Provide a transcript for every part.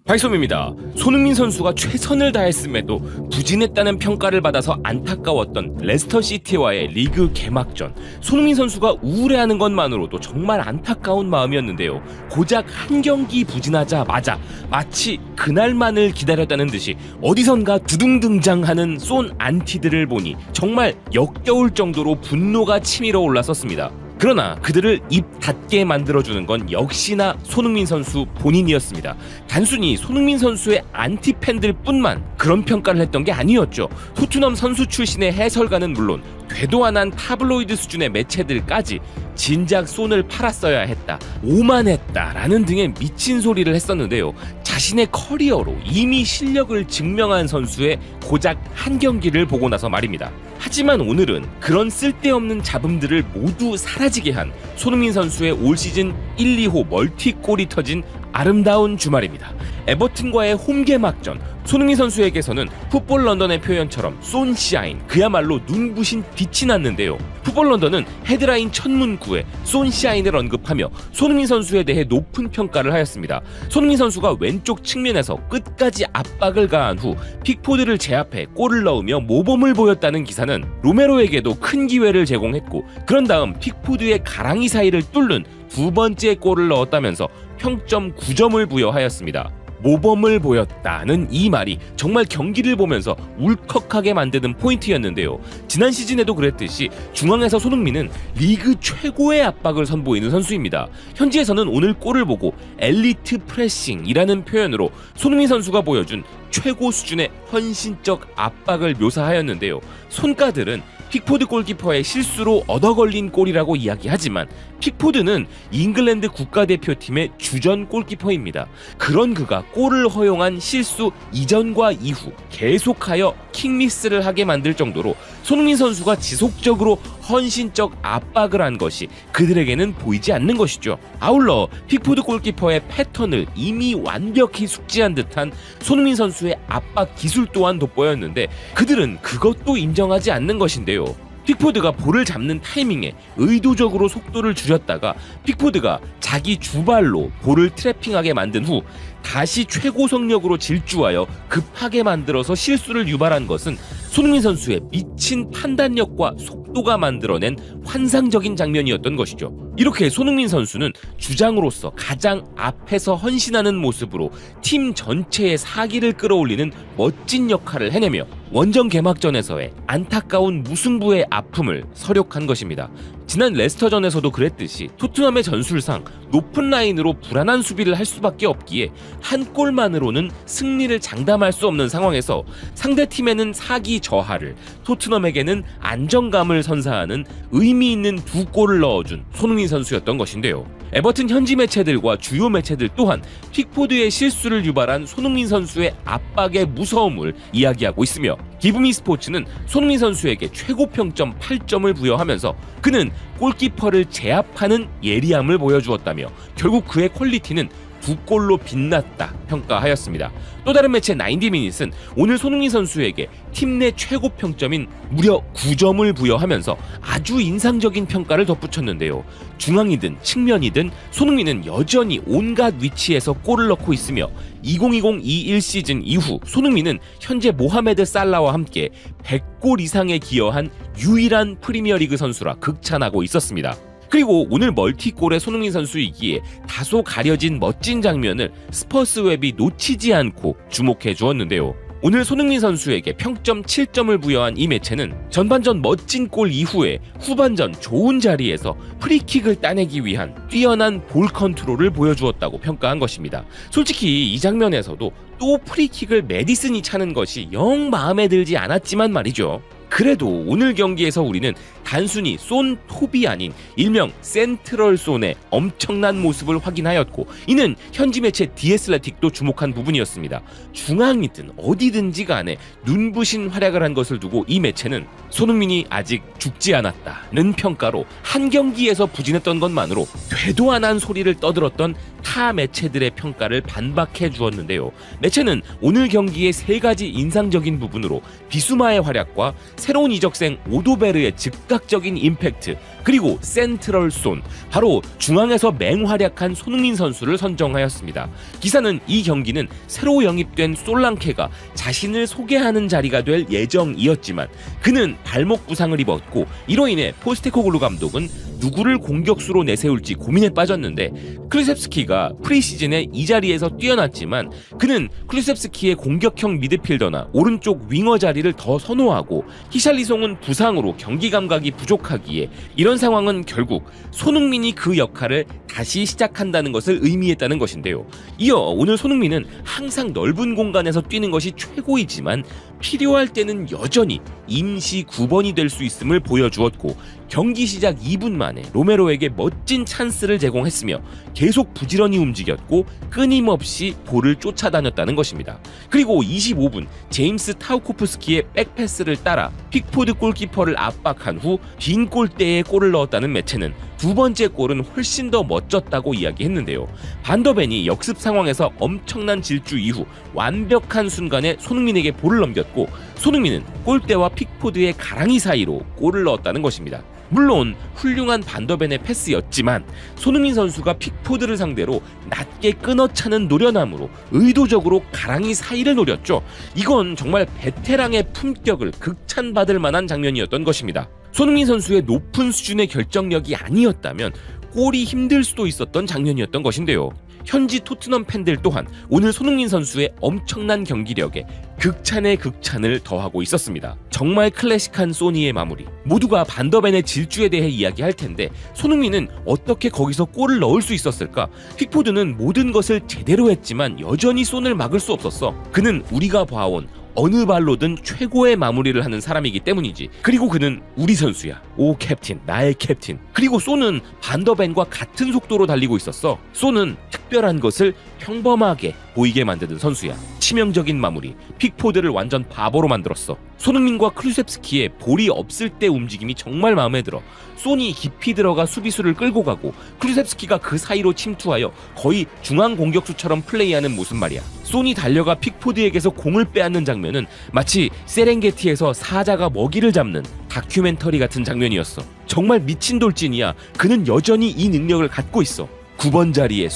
발솜입니다. 손흥민 선수가 최선을 다했음에도 부진했다는 평가를 받아서 안타까웠던 레스터시티와의 리그 개막전. 손흥민 선수가 우울해하는 것만으로도 정말 안타까운 마음이었는데요. 고작 한 경기 부진하자마자 마치 그날만을 기다렸다는 듯이 어디선가 두둥 등장하는 쏜 안티들을 보니 정말 역겨울 정도로 분노가 치밀어 올랐었습니다. 그러나 그들을 입 닫게 만들어주는 건 역시나 손흥민 선수 본인이었습니다. 단순히 손흥민 선수의 안티팬들 뿐만 그런 평가를 했던 게 아니었죠. 토트넘 선수 출신의 해설가는 물론 궤도안한 타블로이드 수준의 매체들까지 진작 손을 팔았어야 했다, 오만했다라는 등의 미친 소리를 했었는데요. 자신의 커리어로 이미 실력을 증명한 선수의 고작 한 경기를 보고 나서 말입니다. 하지만 오늘은 그런 쓸데없는 잡음들을 모두 사라지게 한 손흥민 선수의 올 시즌 1, 2호 멀티골이 터진 아름다운 주말입니다. 에버튼과의 홈 개막전, 손흥민 선수에게서는 풋볼 런던의 표현처럼 손샤인, 그야말로 눈부신 빛이 났는데요. 풋볼 런던은 헤드라인 첫 문구에 손샤인을 언급하며 손흥민 선수에 대해 높은 평가를 하였습니다. 손흥민 선수가 왼쪽 측면에서 끝까지 압박을 가한 후 픽포드를 제압해 골을 넣으며 모범을 보였다는 기사는 로메로에게도 큰 기회를 제공했고, 그런 다음 픽포드의 가랑이 사이를 뚫는 두 번째 골을 넣었다면서 평점 9점을 부여하였습니다. 모범을 보였다는 이 말이 정말 경기를 보면서 울컥하게 만드는 포인트였는데요. 지난 시즌에도 그랬듯이 중앙에서 손흥민은 리그 최고의 압박을 선보이는 선수입니다. 현지에서는 오늘 골을 보고 엘리트 프레싱이라는 표현으로 손흥민 선수가 보여준 최고 수준의 헌신적 압박을 묘사하였는데요. 손가들은 픽포드 골키퍼의 실수로 얻어걸린 골이라고 이야기하지만 픽포드는 잉글랜드 국가대표팀의 주전 골키퍼입니다. 그런 그가 골을 허용한 실수 이전과 이후 계속하여 킥미스를 하게 만들 정도로 손흥민 선수가 지속적으로 헌신적 압박을 한 것이 그들에게는 보이지 않는 것이죠. 아울러 픽포드 골키퍼의 패턴을 이미 완벽히 숙지한 듯한 손흥민 선수의 압박 기술 또한 돋보였는데 그들은 그것도 인정하지 않는 것인데요. 픽포드가 볼을 잡는 타이밍에 의도적으로 속도를 줄였다가 픽포드가 자기 주발로 볼을 트래핑하게 만든 후 다시 최고 속력으로 질주하여 급하게 만들어서 실수를 유발한 것은 손흥민 선수의 미친 판단력과 속도가 만들어낸 환상적인 장면이었던 것이죠. 이렇게 손흥민 선수는 주장으로서 가장 앞에서 헌신하는 모습으로 팀 전체의 사기를 끌어올리는 멋진 역할을 해내며 원정 개막전에서의 안타까운 무승부의 아픔을 서력한 것입니다. 지난 레스터전에서도 그랬듯이 토트넘의 전술상 높은 라인으로 불안한 수비를 할 수밖에 없기에 한 골만으로는 승리를 장담할 수 없는 상황에서 상대팀에는 사기 저하를, 토트넘에게는 안정감을 선사하는 의미 있는 두 골을 넣어준 손흥민 선수였던 것인데요. 에버튼 현지 매체들과 주요 매체들 또한 픽포드의 실수를 유발한 손흥민 선수의 압박의 무서움을 이야기하고 있으며 기브미 스포츠는 손흥민 선수에게 최고 평점 8점을 부여하면서 그는 골키퍼를 제압하는 예리함을 보여주었다며 결국 그의 퀄리티는 두 골로 빛났다 평가하였습니다. 또 다른 매체 90미닛은 오늘 손흥민 선수에게 팀 내 최고 평점인 무려 9점을 부여하면서 아주 인상적인 평가를 덧붙였는데요. 중앙이든 측면이든 손흥민은 여전히 온갖 위치에서 골을 넣고 있으며 2020-21 시즌 이후 손흥민은 현재 모하메드 살라와 함께 100골 이상에 기여한 유일한 프리미어리그 선수라 극찬하고 있었습니다. 그리고 오늘 멀티골의 손흥민 선수이기에 다소 가려진 멋진 장면을 스퍼스웹이 놓치지 않고 주목해 주었는데요. 오늘 손흥민 선수에게 평점 7점을 부여한 이 매체는 전반전 멋진 골 이후에 후반전 좋은 자리에서 프리킥을 따내기 위한 뛰어난 볼 컨트롤을 보여주었다고 평가한 것입니다. 솔직히 이 장면에서도 또 프리킥을 메디슨이 차는 것이 영 마음에 들지 않았지만 말이죠. 그래도 오늘 경기에서 우리는 단순히 쏜 톱이 아닌 일명 센트럴 쏜의 엄청난 모습을 확인하였고, 이는 현지 매체 디애슬레틱도 주목한 부분이었습니다. 중앙이든 어디든지 간에 눈부신 활약을 한 것을 두고 이 매체는 손흥민이 아직 죽지 않았다는 평가로 한 경기에서 부진했던 것만으로 궤도안한 소리를 떠들었던 타 매체들의 평가를 반박해 주었는데요. 매체는 오늘 경기의 3가지 인상적인 부분으로 비수마의 활약과 새로운 이적생 오도베르의 즉각적인 임팩트, 그리고 센트럴 손, 바로 중앙에서 맹활약한 손흥민 선수를 선정하였습니다. 기사는 이 경기는 새로 영입된 솔랑케가 자신을 소개하는 자리가 될 예정이었지만 그는 발목 부상을 입었고, 이로 인해 포스테코글루 감독은 누구를 공격수로 내세울지 고민에 빠졌는데, 클루셉스키가 프리시즌에 이 자리에서 뛰어났지만 그는 클루셉스키의 공격형 미드필더나 오른쪽 윙어 자리를 더 선호하고, 히샬리송은 부상으로 경기 감각이 부족하기에 이런 상황은 결국 손흥민이 그 역할을 다시 시작한다는 것을 의미했다는 것인데요. 이어 오늘 손흥민은 항상 넓은 공간에서 뛰는 것이 최고이지만 필요할 때는 여전히 임시 9번이 될 수 있음을 보여주었고, 경기 시작 2분 만에 로메로에게 멋진 찬스를 제공했으며 계속 부지런히 움직였고 끊임없이 볼을 쫓아다녔다는 것입니다. 그리고 25분 제임스 타우코프스키의 백패스를 따라 픽포드 골키퍼를 압박한 후 빈 골대에 골을 넣었다는 매체는 두 번째 골은 훨씬 더 멋졌다고 이야기했는데요. 반더벤이 역습 상황에서 엄청난 질주 이후 완벽한 순간에 손흥민에게 볼을 넘겼고, 손흥민은 골대와 픽포드의 가랑이 사이로 골을 넣었다는 것입니다. 물론 훌륭한 반더벤의 패스였지만 손흥민 선수가 픽포드를 상대로 낮게 끊어차는 노련함으로 의도적으로 가랑이 사이를 노렸죠. 이건 정말 베테랑의 품격을 극찬받을 만한 장면이었던 것입니다. 손흥민 선수의 높은 수준의 결정력이 아니었다면 골이 힘들 수도 있었던 장면이었던 것인데요. 현지 토트넘 팬들 또한 오늘 손흥민 선수의 엄청난 경기력에 극찬에 극찬을 더하고 있었습니다. 정말 클래식한 소니의 마무리. 모두가 반더벤의 질주에 대해 이야기할 텐데 손흥민은 어떻게 거기서 골을 넣을 수 있었을까? 픽포드는 모든 것을 제대로 했지만 여전히 손을 막을 수 없었어. 그는 우리가 봐온 어느 발로든 최고의 마무리를 하는 사람이기 때문이지. 그리고 그는 우리 선수야. 오 캡틴, 나의 캡틴. 그리고 소는 반더벤과 같은 속도로 달리고 있었어. 소는 특별한 것을 평범하게 보이게 만드는 선수야. 치명적인 마무리, 픽포드를 완전 바보로 만들었어. 손흥민과 클루셉스키의 볼이 없을 때 움직임이 정말 마음에 들어. 손이 깊이 들어가 수비수를 끌고 가고 클루셉스키가 그 사이로 침투하여 거의 중앙 공격수처럼 플레이하는 모습 말이야. 손이 달려가 픽포드에게서 공을 빼앗는 장면은 마치 세렝게티에서 사자가 먹이를 잡는 다큐멘터리 같은 장면이었어. 정말 미친 돌진이야. 그는 여전히 이 능력을 갖고 있어. 9번 자리에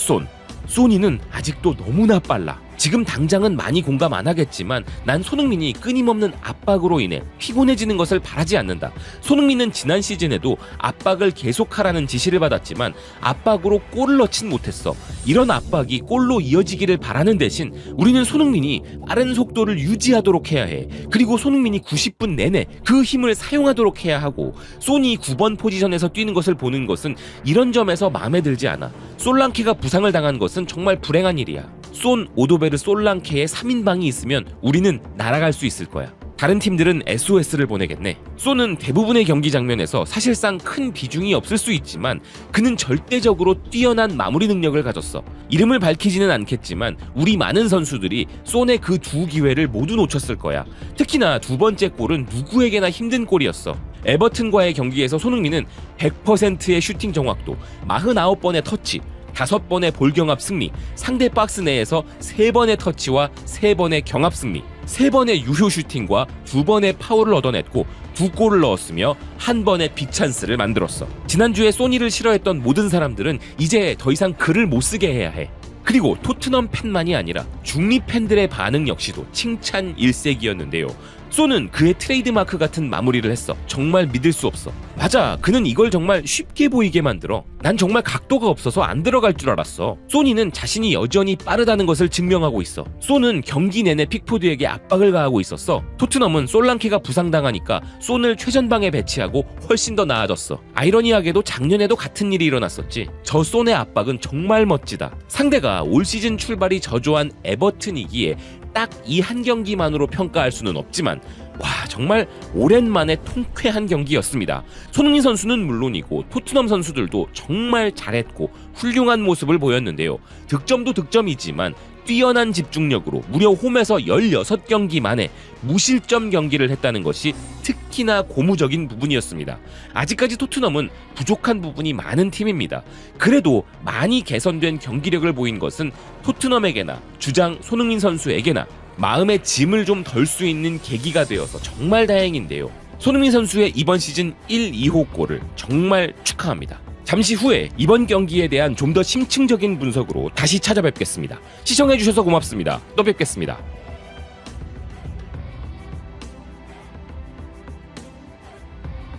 소니는 아직도 너무나 빨라. 지금 당장은 많이 공감 안 하겠지만 난 손흥민이 끊임없는 압박으로 인해 피곤해지는 것을 바라지 않는다. 손흥민은 지난 시즌에도 압박을 계속하라는 지시를 받았지만 압박으로 골을 넣진 못했어. 이런 압박이 골로 이어지기를 바라는 대신 우리는 손흥민이 빠른 속도를 유지하도록 해야 해. 그리고 손흥민이 90분 내내 그 힘을 사용하도록 해야 하고, 소니 9번 포지션에서 뛰는 것을 보는 것은 이런 점에서 마음에 들지 않아. 솔랑케가 부상을 당한 것은 정말 불행한 일이야. 오도베르 솔랑케의 3인방이 있으면 우리는 날아갈 수 있을 거야. 다른 팀들은 SOS를 보내겠네. 소는 대부분의 경기 장면에서 사실상 큰 비중이 없을 수 있지만 그는 절대적으로 뛰어난 마무리 능력을 가졌어. 이름을 밝히지는 않겠지만 우리 많은 선수들이 손의 그 두 기회를 모두 놓쳤을 거야. 특히나 두 번째 골은 누구에게나 힘든 골이었어. 에버튼과의 경기에서 손흥민은 100%의 슈팅 정확도, 49번의 터치, 5번의 볼 경합 승리, 상대 박스 내에서 3번의 터치와 3번의 경합 승리, 3번의 유효 슈팅과 2번의 파울을 얻어냈고 2골을 넣었으며 1번의 빅찬스를 만들었어. 지난주에 소니를 싫어했던 모든 사람들은 이제 더 이상 글을 못 쓰게 해야 해. 그리고 토트넘 팬만이 아니라 중립 팬들의 반응 역시도 칭찬 일색이었는데요. 소는 그의 트레이드마크 같은 마무리를 했어. 정말 믿을 수 없어. 맞아, 그는 이걸 정말 쉽게 보이게 만들어. 난 정말 각도가 없어서 안 들어갈 줄 알았어. 소니는 자신이 여전히 빠르다는 것을 증명하고 있어. 소는 경기 내내 픽포드에게 압박을 가하고 있었어. 토트넘은 솔랑케가 부상당하니까 손을 최전방에 배치하고 훨씬 더 나아졌어. 아이러니하게도 작년에도 같은 일이 일어났었지. 저 손의 압박은 정말 멋지다. 상대가 올 시즌 출발이 저조한 에버튼이기에 딱 이 한 경기만으로 평가할 수는 없지만 와, 정말 오랜만에 통쾌한 경기였습니다. 손흥민 선수는 물론이고 토트넘 선수들도 정말 잘했고 훌륭한 모습을 보였는데요. 득점도 득점이지만 뛰어난 집중력으로 무려 홈에서 16경기 만에 무실점 경기를 했다는 것이 특히 특히나 고무적인 부분이었습니다. 아직까지 토트넘은 부족한 부분이 많은 팀입니다. 그래도 많이 개선된 경기력을 보인 것은 토트넘에게나 주장 손흥민 선수에게나 마음의 짐을 좀 덜 수 있는 계기가 되어서 정말 다행인데요. 손흥민 선수의 이번 시즌 1, 2호 골을 정말 축하합니다. 잠시 후에 이번 경기에 대한 좀 더 심층적인 분석으로 다시 찾아뵙겠습니다. 시청해주셔서 고맙습니다. 또 뵙겠습니다.